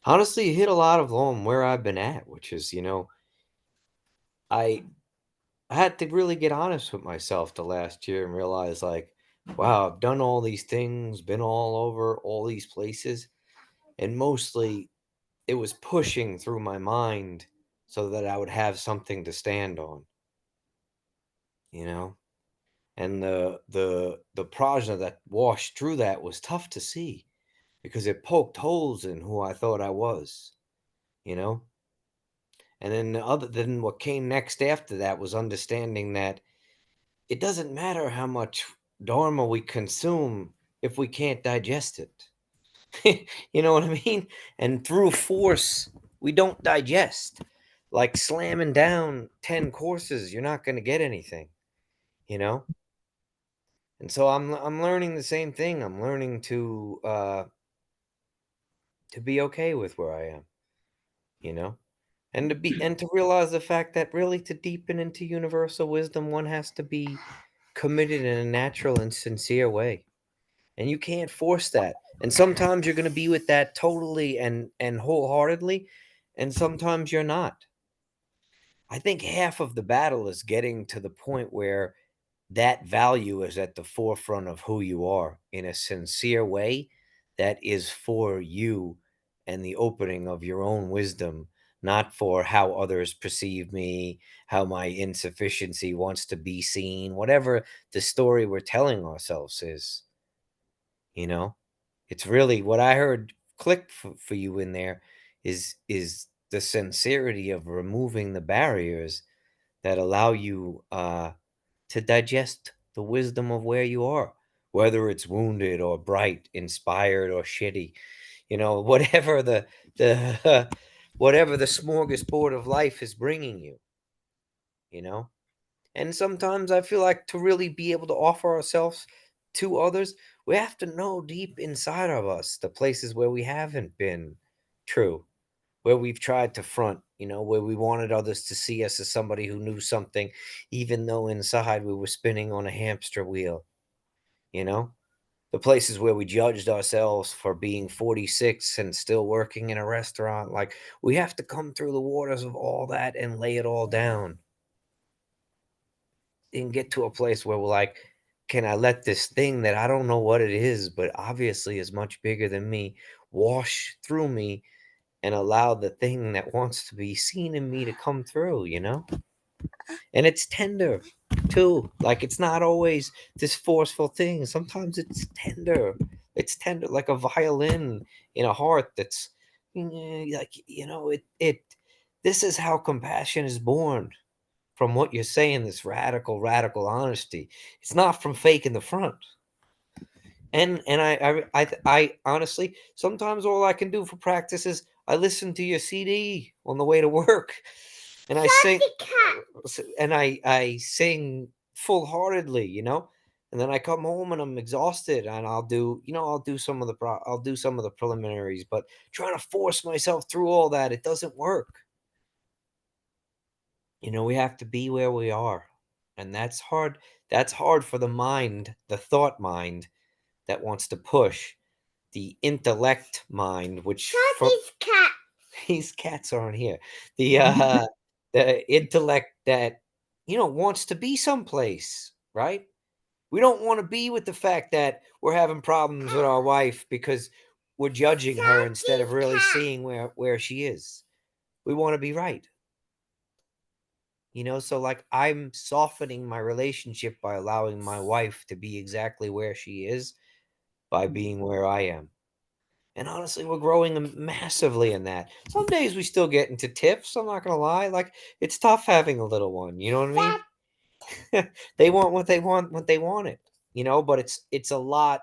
Honestly, you hit a lot of on where I've been at, which is, I I had to really get honest with myself the last year and realize, like, wow, I've done all these things, been all over all these places, and mostly it was pushing through my mind so that I would have something to stand on, you know? And the prajna that washed through that was tough to see because it poked holes in who I thought I was, you know? And then then what came next after that was understanding that it doesn't matter how much dharma we consume if we can't digest it. You know what I mean? And through force, we don't digest. Like slamming down 10 courses, you're not going to get anything, you know? And so I'm learning the same thing. I'm learning to be okay with where I am, you know? And to realize the fact that really to deepen into universal wisdom, one has to be committed in a natural and sincere way. And you can't force that. And sometimes you're going to be with that totally and wholeheartedly, and sometimes you're not. I think half of the battle is getting to the point where that value is at the forefront of who you are in a sincere way that is for you and the opening of your own wisdom, not for how others perceive me, how my insufficiency wants to be seen, whatever the story we're telling ourselves is, you know? It's really what I heard click for you in there is the sincerity of removing the barriers that allow you to digest the wisdom of where you are, whether it's wounded or bright, inspired or shitty, whatever the whatever the smorgasbord of life is bringing you, you know. And sometimes I feel like to really be able to offer ourselves to others, we have to know deep inside of us the places where we haven't been true, where we've tried to front, where we wanted others to see us as somebody who knew something, even though inside we were spinning on a hamster wheel, you know? The places where we judged ourselves for being 46 and still working in a restaurant. Like, we have to come through the waters of all that and lay it all down and get to a place where we're like, can I let this thing that I don't know what it is, but obviously is much bigger than me, wash through me and allow the thing that wants to be seen in me to come through, And it's tender too. Like, it's not always this forceful thing. Sometimes it's tender. It's tender like a violin in a heart that's like, this is how compassion is born, from what you're saying, this radical honesty. It's not from faking the front. And I honestly, sometimes all I can do for practice is I listen to your CD on the way to work, and I sing, and I sing full heartedly, and then I come home and I'm exhausted, and I'll do some of I'll do some of the preliminaries, but trying to force myself through all that, it doesn't work. We have to be where we are, and that's hard. That's hard for the mind, the thought mind that wants to push the intellect mind, which these cats aren't here. The the intellect that wants to be someplace, right? We don't want to be with the fact that we're having problems with our wife because we're judging her instead of really seeing where she is. We want to be right. So like I'm softening my relationship by allowing my wife to be exactly where she is by being where I am. And honestly, we're growing massively in that. Some days we still get into tiffs. I'm not gonna lie. Like, it's tough having a little one. You know what I mean? They want what they want when they want it. But it's a lot.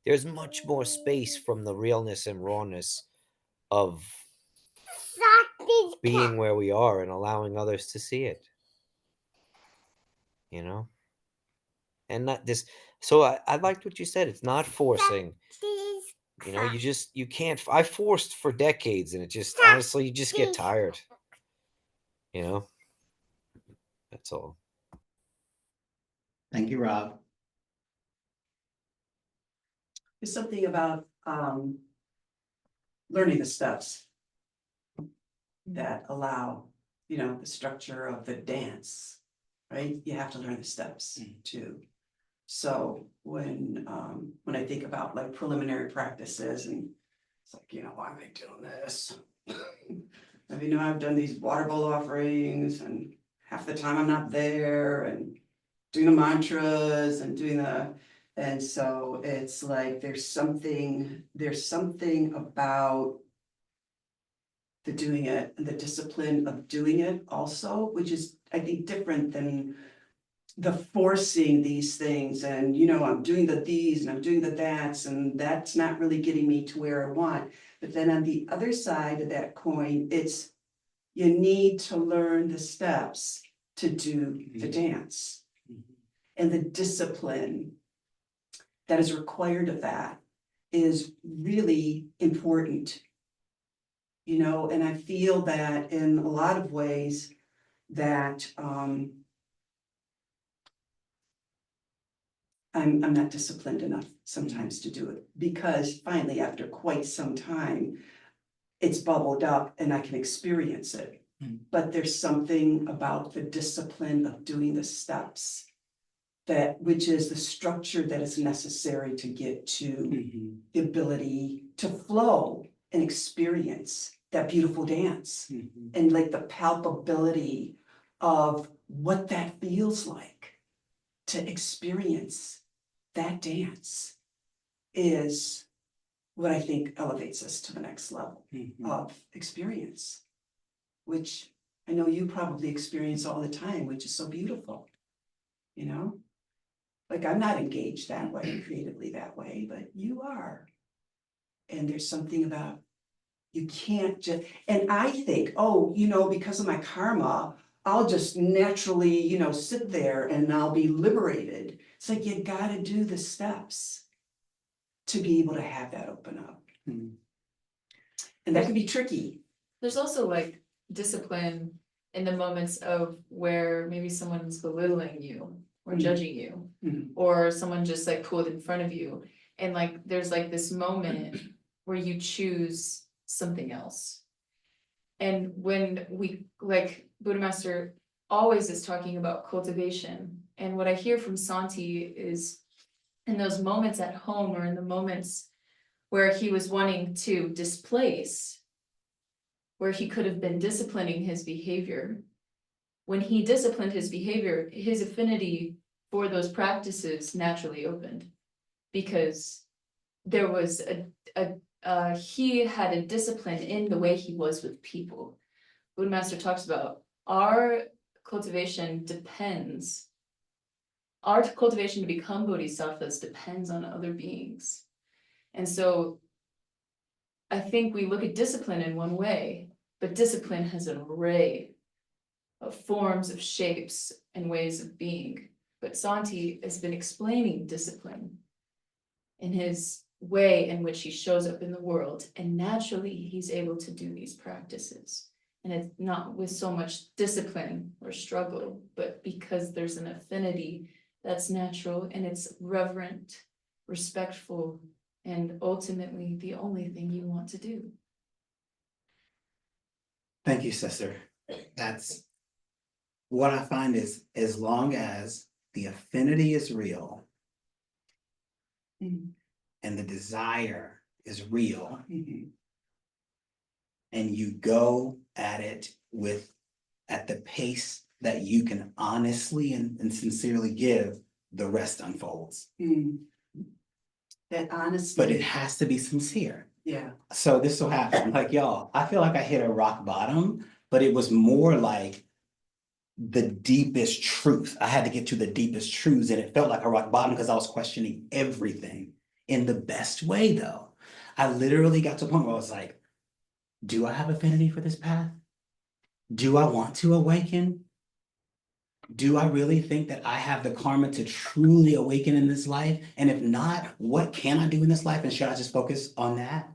There's much more space from the realness and rawness of being where we are and allowing others to see it. You know, and not this. So I liked what you said. It's not forcing. You can't. I forced for decades, and it just honestly, you just get tired. You know, that's all. Thank you, Rob. There's something about learning the steps that allow, the structure of the dance, right? You have to learn the steps too. So when I think about like preliminary practices, and it's like, why am I doing this? I've done these water bowl offerings, and half the time I'm not there, and doing the mantras and and so it's like there's something about the doing it and the discipline of doing it also, which is, I think, different than the forcing these things. And I'm doing the these and I'm doing the that's, and that's not really getting me to where I want. But then on the other side of that coin, it's you need to learn the steps to do the dance, and the discipline that is required of that is really important. And I feel that in a lot of ways that I'm not disciplined enough sometimes to do it, because finally, after quite some time, it's bubbled up and I can experience it. But there's something about the discipline of doing the steps, which is the structure that is necessary to get to the ability to flow and experience that beautiful dance, and like the palpability of what that feels like to experience that dance is what I think elevates us to the next level of experience, which I know you probably experience all the time, which is so beautiful. Like, I'm not engaged that way, creatively that way, but you are. And there's something about, you can't just, and I think, because of my karma, I'll just naturally, sit there and I'll be liberated. It's like, you gotta do the steps to be able to have that open up. And that can be tricky. There's also like discipline in the moments of where maybe someone's belittling you or Mhm. judging you. Mhm. Or someone just like pulled in front of you. And like, there's like this moment where you choose something else. And when we, like, Buddha Master always is talking about cultivation. And what I hear from Santi is in those moments at home or in the moments where he was wanting to displace, where he could have been disciplining his behavior. When he disciplined his behavior, his affinity for those practices naturally opened. Because there was he had a discipline in the way he was with people. Buddha Master talks about our cultivation depends, our cultivation to become bodhisattvas depends on other beings. And so I think we look at discipline in one way, but discipline has an array of forms, of shapes, and ways of being. But Santi has been explaining discipline in his way in which he shows up in the world, and naturally he's able to do these practices. And it's not with so much discipline or struggle, but because there's an affinity that's natural and it's reverent, respectful, and ultimately the only thing you want to do. Thank you, sister. That's what I find is as long as the affinity is real Mhm. and the desire is real, Mhm. and you go at it at the pace that you can honestly and sincerely give, the rest unfolds. Mhm. That But it honesty, has to be sincere. yeah, So this will happen, like y'all, I feel like I hit a rock bottom, but it was more like the deepest truth. I had to get to the deepest truths, and it felt like a rock bottom because I was questioning everything in the best way, though. I literally got to a point where I was like, do I have affinity for this path? Do I want to awaken? Do I really think that I have the karma to truly awaken in this life? And if not, what can I do in this life? And should I just focus on that?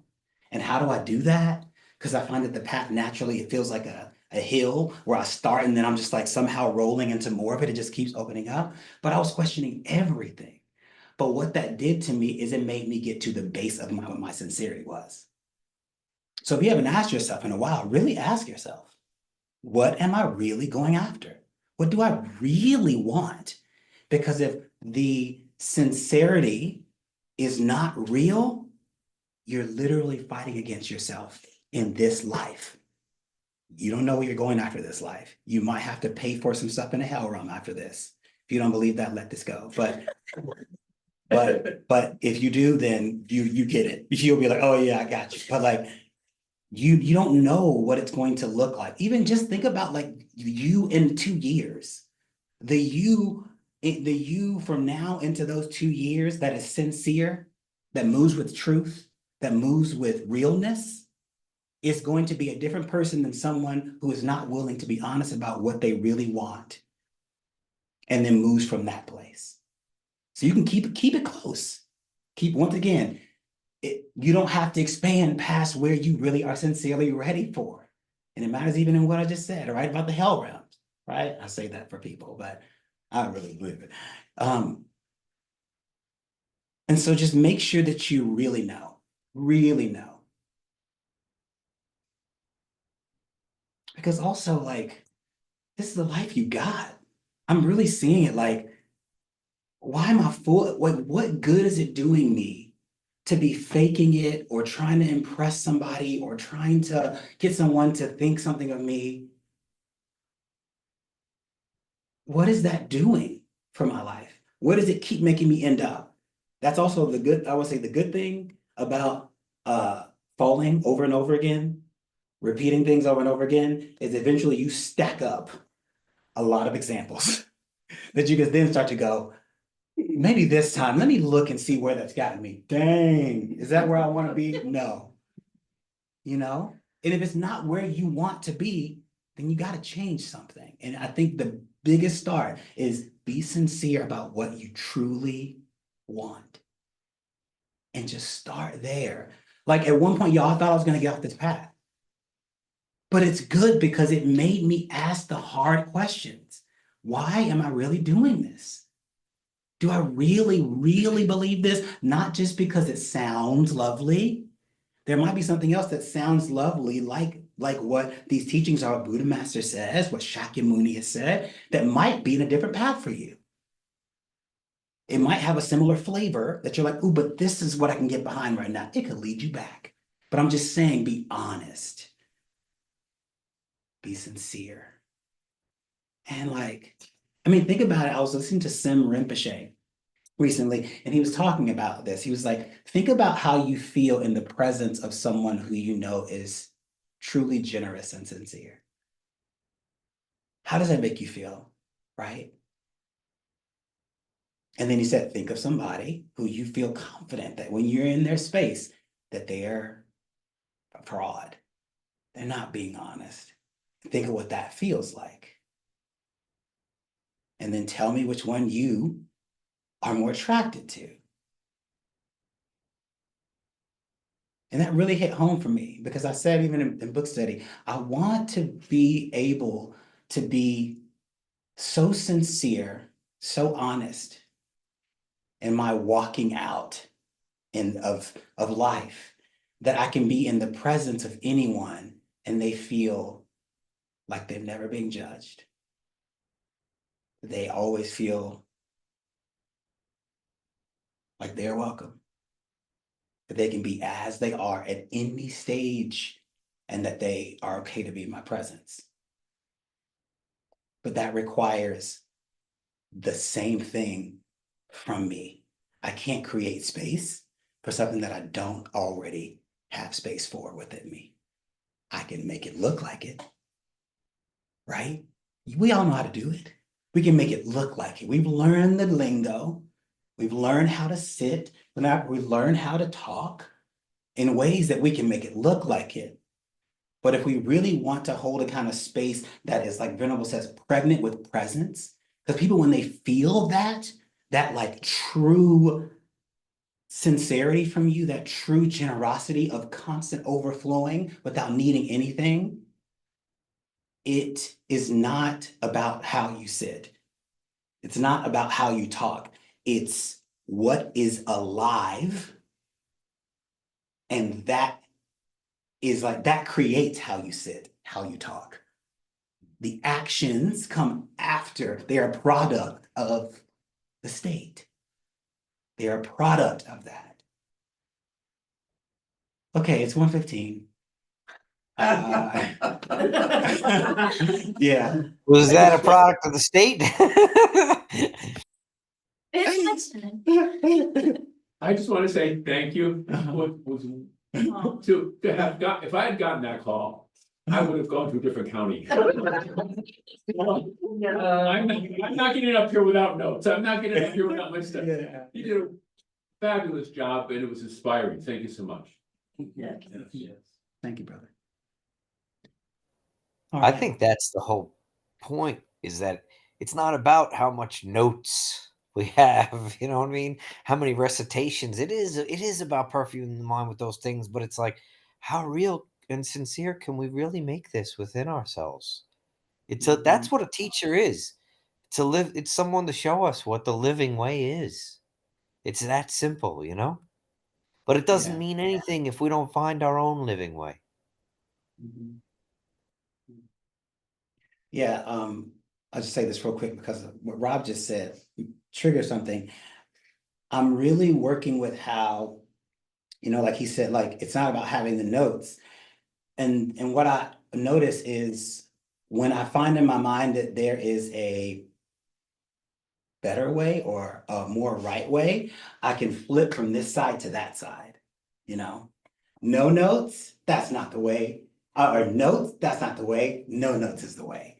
And how do I do that? Because I find that the path naturally, it feels like a hill where I start and then I'm just like somehow rolling into more of it. It just keeps opening up. But I was questioning everything. But what that did to me is it made me get to the base of what my sincerity was. So if you haven't asked yourself in a while, really ask yourself, what am I really going after? What do I really want? Because if the sincerity is not real, you're literally fighting against yourself in this life. You don't know where you're going after this life. You might have to pay for some stuff in the hell realm after this. If you don't believe that, let this go. But if you do, then you get it. You'll be like, oh yeah, I got you. But like you don't know what it's going to look like. Even just think about like you in 2 years. The you from now into those 2 years that is sincere, that moves with truth, that moves with realness, is going to be a different person than someone who is not willing to be honest about what they really want and then moves from that place. So you can keep it close. Keep once again, you don't have to expand past where you really are sincerely ready for. And it matters even in what I just said, right? About the hell realms, right? I say that for people, but I really believe it. And so just make sure that you really know, really know. Because also, like, this is the life you got. I'm really seeing it like, why am I full? What good is it doing me to be faking it or trying to impress somebody or trying to get someone to think something of me? What is that doing for my life? Where does it keep making me end up? That's also the good, I would say the good thing about falling over and over again, repeating things over and over again, is eventually you stack up a lot of examples that you can then start to go, maybe this time, let me look and see where that's gotten me. Dang, is that where I want to be? No. You know? And if it's not where you want to be, then you got to change something. And I think the biggest start is be sincere about what you truly want. And just start there. Like at one point, y'all thought I was going to get off this path. But it's good because it made me ask the hard questions. Why am I really doing this? Do I really, really believe this? Not just because it sounds lovely. There might be something else that sounds lovely, like what these teachings are, what Buddha Master says, what Shakyamuni has said, that might be in a different path for you. It might have a similar flavor that you're like, ooh, but this is what I can get behind right now. It could lead you back. But I'm just saying, be honest, be sincere. And like, I mean, think about it. I was listening to Sim Rinpoche recently, and he was talking about this. He was like, think about how you feel in the presence of someone who you know is truly generous and sincere. How does that make you feel? Right? And then he said, think of somebody who you feel confident that when you're in their space, that they're a fraud. They're not being honest. Think of what that feels like. And then tell me which one you are more attracted to. And that really hit home for me because I said, even in book study, I want to be able to be so sincere, so honest in my walking out of life that I can be in the presence of anyone and they feel like they've never been judged. They always feel like they're welcome, that they can be as they are at any stage and that they are okay to be in my presence. But that requires the same thing from me. I can't create space for something that I don't already have space for within me. I can make it look like it, right? We all know how to do it. We can make it look like it. We've learned the lingo. We've learned how to sit. We've learned how to talk in ways that we can make it look like it. But if we really want to hold a kind of space that is, like Venerable says, pregnant with presence, because people, when they feel that like true sincerity from you, that true generosity of constant overflowing without needing anything, it is not about how you sit. It's not about how you talk. It's what is alive. And that is like, that creates how you sit, how you talk. The actions come after, they are a product of the state. They are a product of that. Okay, it's 1:15. Yeah. Was that a product of the state? I just want to say thank you. To have got, if I had gotten that call, I would have gone to a different county. I'm not getting up here without notes. I'm not getting up here without my stuff. Yeah. You did a fabulous job and it was inspiring. Thank you so much. Yeah. Thank you, brother. I think that's the whole point, is that it's not about how much notes we have, you know what I mean? How many recitations. It is about perfuming the mind with those things, but it's like, how real and sincere can we really make this within ourselves? That's what a teacher is. It's someone to show us what the living way is. It's that simple, you know? But it doesn't mean anything if we don't find our own living way. Yeah, I'll just say this real quick because of what Rob just said triggered something. I'm really working with how, like he said, like it's not about having the notes. And what I notice is when I find in my mind that there is a better way or a more right way, I can flip from this side to that side, No notes, that's not the way. Or notes, that's not the way. No notes is the way.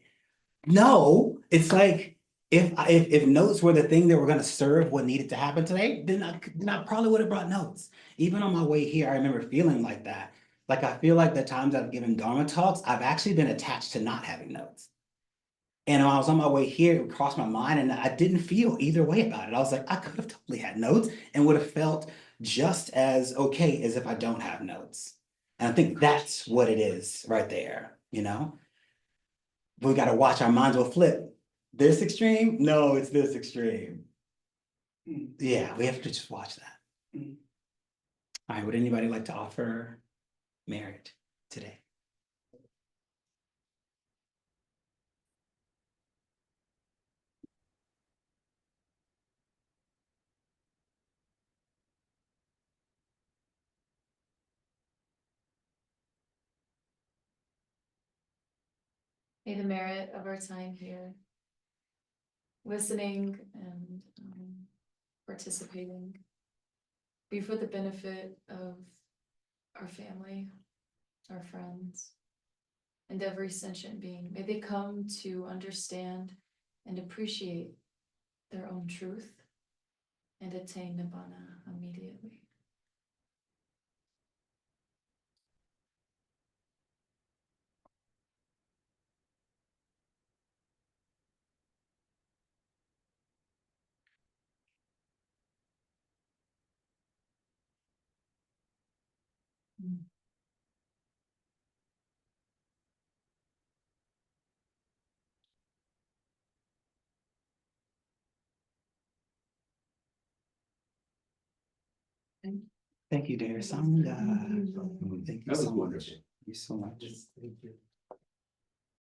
No, it's like if notes were the thing that were gonna serve what needed to happen today, then I probably would have brought notes. Even on my way here, I remember feeling like that. Like I feel like the times I've given Dharma talks, I've actually been attached to not having notes. And when I was on my way here, it crossed my mind and I didn't feel either way about it. I was like, I could have totally had notes and would have felt just as okay as if I don't have notes. And I think that's what it is right there. you know? We gotta watch our minds will flip. This extreme? No, it's this extreme. Yeah, we have to just watch that. All right, would anybody like to offer merit today? May the merit of our time here, listening and participating, be for the benefit of our family, our friends, and every sentient being. May they come to understand and appreciate their own truth and attain Nibbana immediately. Thank you, dear Sangha. Thank you That was so much. wonderful. Thank you so much. Thank you.